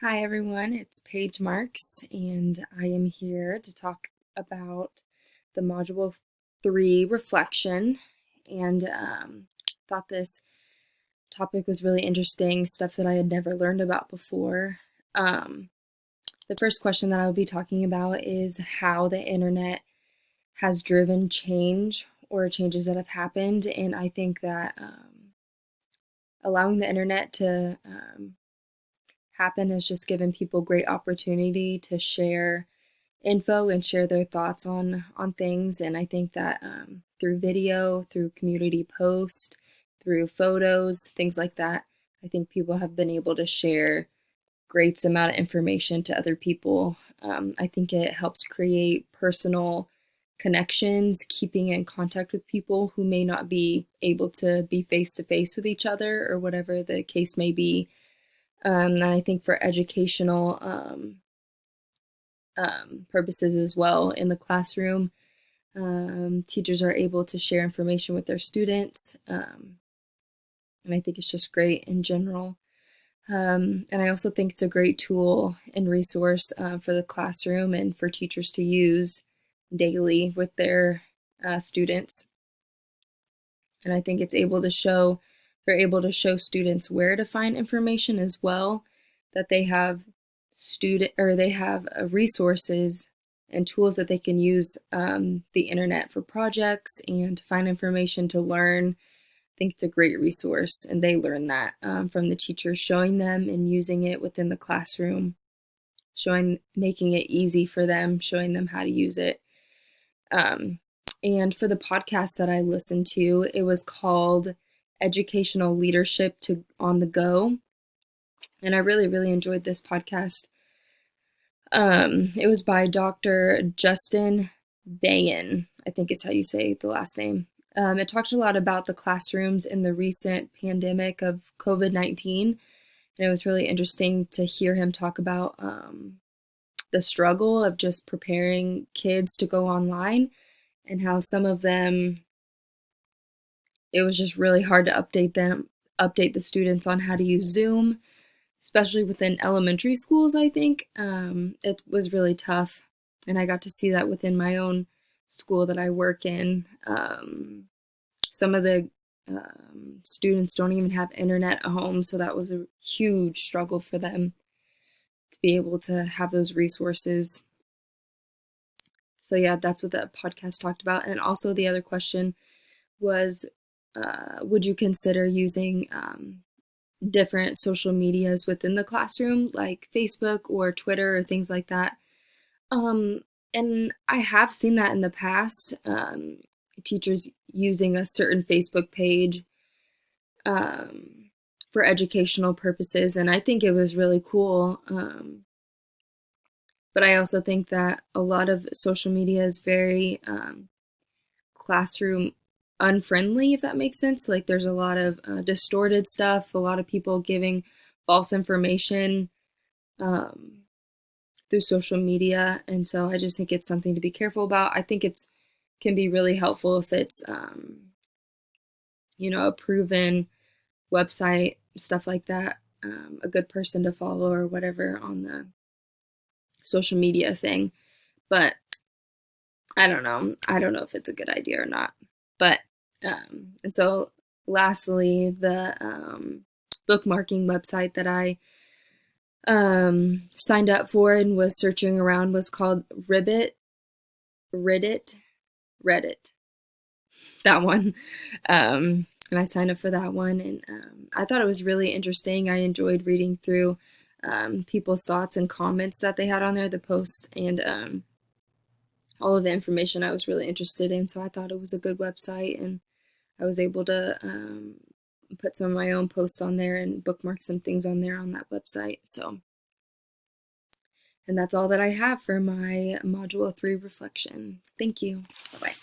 Hi everyone, it's Paige Marks, and I am here to talk about the Module 3 reflection. And thought this topic was really interesting, stuff that I had never learned about before. The first question that I will be talking about is how the internet has driven change or changes that have happened. And I think that allowing the internet to happen has just given people great opportunity to share info and share their thoughts on things. And I think that through video, through community posts, through photos, things like that, I think people have been able to share great amount of information to other people. I think it helps create personal connections, keeping in contact with people who may not be able to be face to face with each other or whatever the case may be. And I think for educational purposes as well in the classroom, teachers are able to share information with their students. And I think it's just great in general. And I also think it's a great tool and resource for the classroom and for teachers to use daily with their students. And I think they're able to show students where to find information as well, that they have resources and tools that they can use the internet for projects and to find information to learn. I think it's a great resource, and they learn that from the teachers showing them and using it within the classroom, making it easy for them, showing them how to use it. And for the podcast that I listened to, it was called Educational Leadership on the Go. And I really, really enjoyed this podcast. It was by Dr. Justin Bayen, I think is how you say the last name. It talked a lot about the classrooms in the recent pandemic of COVID-19. And it was really interesting to hear him talk about the struggle of just preparing kids to go online, and how some of them, it was just really hard to update the students on how to use Zoom, especially within elementary schools. I think it was really tough, and I got to see that within my own school that I work in. Some of the students don't even have internet at home, so that was a huge struggle for them to be able to have those resources. So yeah, that's what the podcast talked about. And also the other question was, would you consider using different social medias within the classroom, like Facebook or Twitter or things like that? And I have seen that in the past, teachers using a certain Facebook page for educational purposes, and I think it was really cool. But I also think that a lot of social media is very classroom unfriendly, if that makes sense. Like there's a lot of distorted stuff, a lot of people giving false information through social media. And so I just think it's something to be careful about. I think it can be really helpful if it's, a proven website, stuff like that, a good person to follow or whatever on the social media thing. But I don't know. I don't know if it's a good idea or not. But, and so lastly, the bookmarking website that I signed up for and was searching around was called Reddit, that one. And I signed up for that one, and I thought it was really interesting. I enjoyed reading through people's thoughts and comments that they had on there, the posts, and all of the information I was really interested in. So I thought it was a good website, and I was able to put some of my own posts on there and bookmark some things on there on that website. So, and that's all that I have for my Module 3 reflection. Thank you. Bye-bye.